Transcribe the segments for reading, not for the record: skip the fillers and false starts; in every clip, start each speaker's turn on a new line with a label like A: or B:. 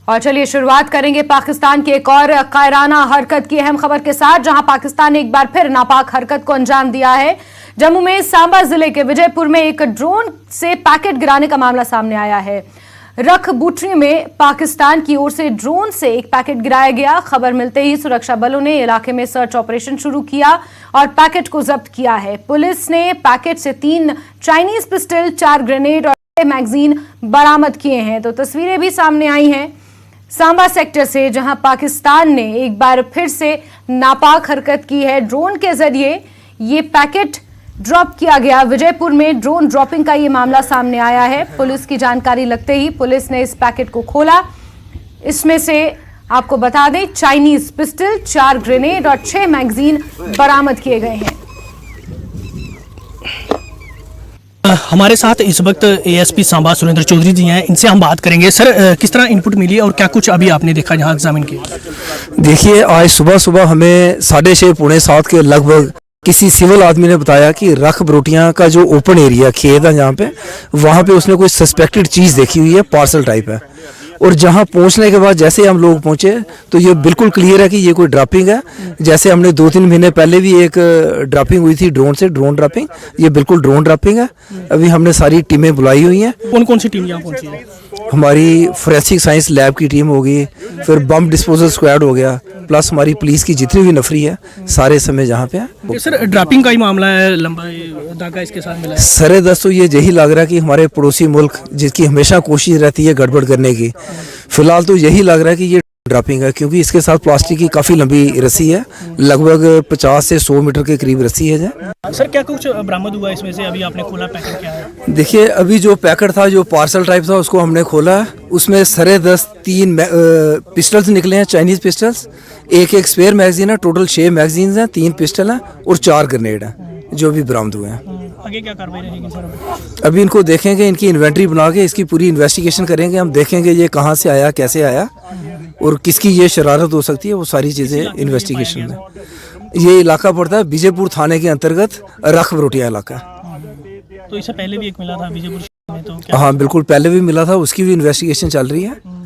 A: और चलिए शुरुआत करेंगे पाकिस्तान की एक और कायराना हरकत की अहम खबर के साथ, जहां पाकिस्तान ने एक बार फिर नापाक हरकत को अंजाम दिया है। जम्मू में सांबा जिले के विजयपुर में एक ड्रोन से पैकेट गिराने का मामला सामने आया है। रख बूटरी में पाकिस्तान की ओर से ड्रोन से एक पैकेट गिराया गया। खबर मिलते ही सुरक्षा बलों ने इलाके में सर्च ऑपरेशन शुरू किया और पैकेट को जब्त किया है। पुलिस ने पैकेट से 3 चाइनीज पिस्टल, 4 ग्रेनेड और 6 मैगजीन बरामद किए हैं। तो तस्वीरें भी सामने आई हैं सांबा सेक्टर से, जहां पाकिस्तान ने एक बार फिर से नापाक हरकत की है। ड्रोन के जरिए ये पैकेट ड्रॉप किया गया। विजयपुर में ड्रोन ड्रॉपिंग का ये मामला सामने आया है। पुलिस की जानकारी लगते ही पुलिस ने इस पैकेट को खोला। इसमें से आपको बता दें, चाइनीज पिस्टल, 4 ग्रेनेड और 6 मैगजीन बरामद किए गए हैं।
B: हमारे साथ इस वक्त एएसपी सांबा सुरेंद्र चौधरी जी हैं, इनसे हम बात करेंगे। सर, किस तरह इनपुट मिली और क्या कुछ अभी आपने देखा यहाँ एग्जामिन किया?
C: देखिए, आज सुबह सुबह हमें 6:30 पौने 7 के लगभग किसी सिविल आदमी ने बताया कि रख बरोटियां का जो ओपन एरिया खेत है जहाँ पे, वहाँ पे उसने कोई सस्पेक्टेड चीज़ देखी हुई है, पार्सल टाइप है। और जहाँ पहुँचने के बाद जैसे हम लोग पहुँचे तो ये बिल्कुल क्लियर है कि ये कोई ड्रॉपिंग है। जैसे हमने 2-3 महीने पहले भी एक ड्रॉपिंग हुई थी ड्रोन से, ड्रोन ड्रॉपिंग, ये बिल्कुल ड्रोन ड्रॉपिंग है। अभी हमने सारी टीमें बुलाई हुई हैं।
B: कौन कौन सी टीम यहाँ पहुँची है?
C: हमारी फोरेंसिक साइंस लैब की टीम होगी, फिर बम डिस्पोजल स्क्वाड हो गया, प्लस हमारी पुलिस की जितनी भी नफरी है, सारे समय जहाँ पे है।
B: सर, ड्रॉपिंग का ही मामला है, लंबा धागा इसके साथ मिला है।
C: सरे दस तो ये यही लग रहा है कि हमारे पड़ोसी मुल्क, जिसकी हमेशा कोशिश रहती है गड़बड़ करने की, फिलहाल तो यही लग रहा है कि ये ड्रॉपिंग है, क्योंकि इसके साथ प्लास्टिक की काफ़ी लंबी रस्सी है, लगभग 50 से 100 मीटर के करीब रस्सी है।
B: सर, क्या कुछ बरामद हुआ इसमें से? अभी आपने खोला पैकेट, क्या है?
C: देखिए, अभी जो पैकेट था, जो पार्सल टाइप था, उसको हमने खोला। उसमें सरे 10 3 पिस्टल्स निकले हैं, चाइनीज पिस्टल्स, एक स्पेयर मैगजीन है, टोटल 6 मैगजीन हैं, 3 पिस्टल हैं और 4 ग्रेनेड हैं जो भी बरामद हुए हैं।
B: आगे क्या कार्रवाई रहेगी सर?
C: अभी इनको देखेंगे, इनकी इन्वेंट्री बना के इसकी पूरी इन्वेस्टिगेशन करेंगे। हम देखेंगे ये कहाँ से आया, कैसे आया और किसकी ये शरारत हो सकती है, वो सारी चीज़ें इन्वेस्टिगेशन में। ये इलाका पड़ता है विजयपुर थाने के अंतर्गत, रख बरोटिया इलाका।
B: तो इससे पहले भी एक मिला था विजयपुर में, तो क्या?
C: हाँ बिल्कुल, पहले भी मिला था, उसकी भी इन्वेस्टिगेशन चल रही है।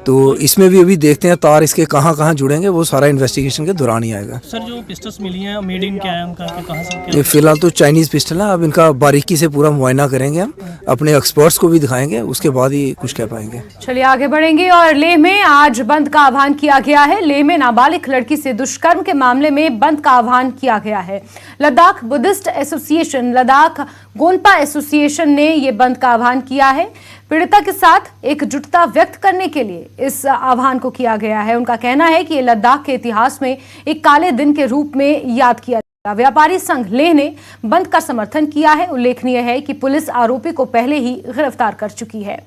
C: तो इसमें भी अभी देखते हैं तार इसके कहाँ कहाँ जुड़ेंगे, वो सारा इन्वेस्टिगेशन के दौरान ही आएगा।
B: सर, जो पिस्टल्स मिली हैं, मेड इन क्या है उनका, कहाँ से क्या?
C: ये फिलहाल तो चाइनीज पिस्टल है। अब इनका बारीकी से पूरा मुआयना करेंगे, हम अपने एक्सपर्ट्स को भी दिखाएंगे, उसके बाद ही कुछ कह पाएंगे।
A: चलिए आगे बढ़ेंगे। और लेह में आज बंद का आह्वान किया गया है। लेह में नाबालिग लड़की से दुष्कर्म के मामले में बंद का आह्वान किया गया है। Ladakh Buddhist association, Ladakh Gonpa association ने ये बंद का आह्वान किया है। पीड़िता के साथ एकजुटता व्यक्त करने के लिए इस आह्वान को किया गया है। उनका कहना है कि ये लद्दाख के इतिहास में एक काले दिन के रूप में याद किया जाएगा। व्यापारी संघ लेह ने बंद का समर्थन किया है। उल्लेखनीय है कि पुलिस आरोपी को पहले ही गिरफ्तार कर चुकी है।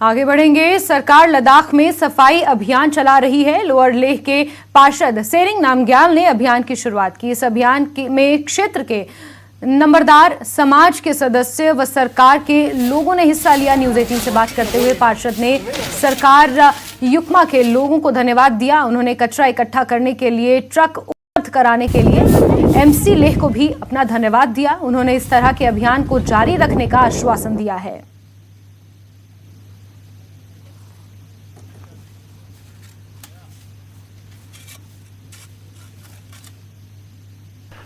A: आगे बढ़ेंगे। सरकार लद्दाख में सफाई अभियान चला रही है। लोअर लेह के पार्षद सेरिंग नामग्याल ने अभियान की शुरुआत की। इस अभियान में क्षेत्र के नंबरदार, समाज के सदस्य व सरकार के लोगों ने हिस्सा लिया। न्यूज़ 18 से बात करते हुए पार्षद ने सरकार युक्मा के लोगों को धन्यवाद दिया। उन्होंने कचरा इकट्ठा करने के लिए ट्रक उपलब्ध कराने के लिए एमसी लेह को भी अपना धन्यवाद दिया। उन्होंने इस तरह के अभियान को जारी रखने का आश्वासन दिया है।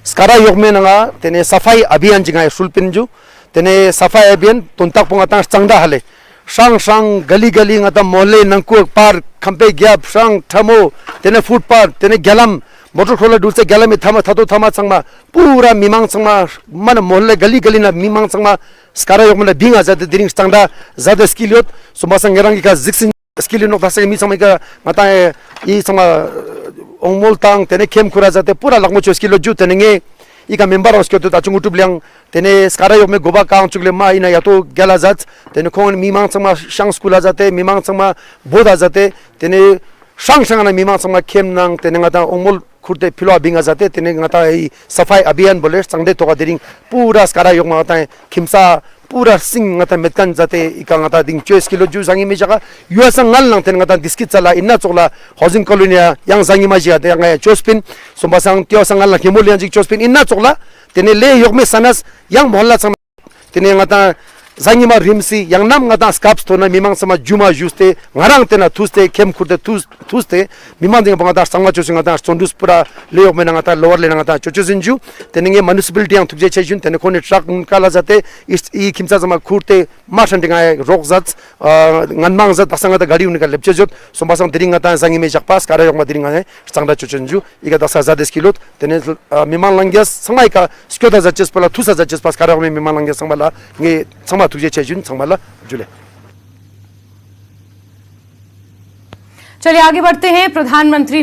D: Sekarang yok menanga tene safai abian jingai sulpinju tene safai abian tuntak pungatang changda hale sang gali ngata molle nangku par khampe gyap sang thamo tene footpath tene galam motor thola dulse galam thama thado thama changma pura mimang changma man molle gali na mimang changma skara yok mena binga jate diring changda zada skiliot sumasang ngerangi ka ziksin skilino thase mi samai ka mata I sama ongmol tang tene kem khura jate pura lakmo chos kilo ju tene nge ika member os kyo ta chungu tubliang tene skara yok me goba kang chugle ma ina ya to gala jat tene khon mimang changma shang skula jate mimang changma boda jate tene shang na mimang changma kem nang tene ngata ongmol khurte philo binga jate tene ngata ei safai abhiyan bole changde to diring pura skara yok ma ta khimsa पूरा सिंग ngata metkan jate ika ngata ding choice kilo ju zangi me jaga ua sang ngal nang ten ngata diskit chala inna chokla housing colony yang zangi ma ji ate ngai chospin sombasang tio sangal la kemulian ji chospin inna chokla tene le yokme sanas yang mohalla sang tene ngata zangi ma rimsi yang nam ngata scaps thona mimang sama juma juste ngarang tena tuste kem khurde tuste mimang ding bangata sangma chosing ngata chondus pura le yokme ngata lower le ngata chochosinju tene municipality yang thukje chejun tene khone truck kala jate i kimcha jama khurte marsan dinga rokzat nganmang zat basanga da gari unika lepchejot sombasang diring ngata zangi me jakpas kara yokma diring ngane sangda chochonju iga 10,000 kilot tene mimang langyas sangai ka skyoda jaches pala thusa jaches pas kara yokme mimang langyas sangmala nge sangma तुझे चेजुन संभाला जुले।
A: चलिए आगे बढ़ते हैं। प्रधानमंत्री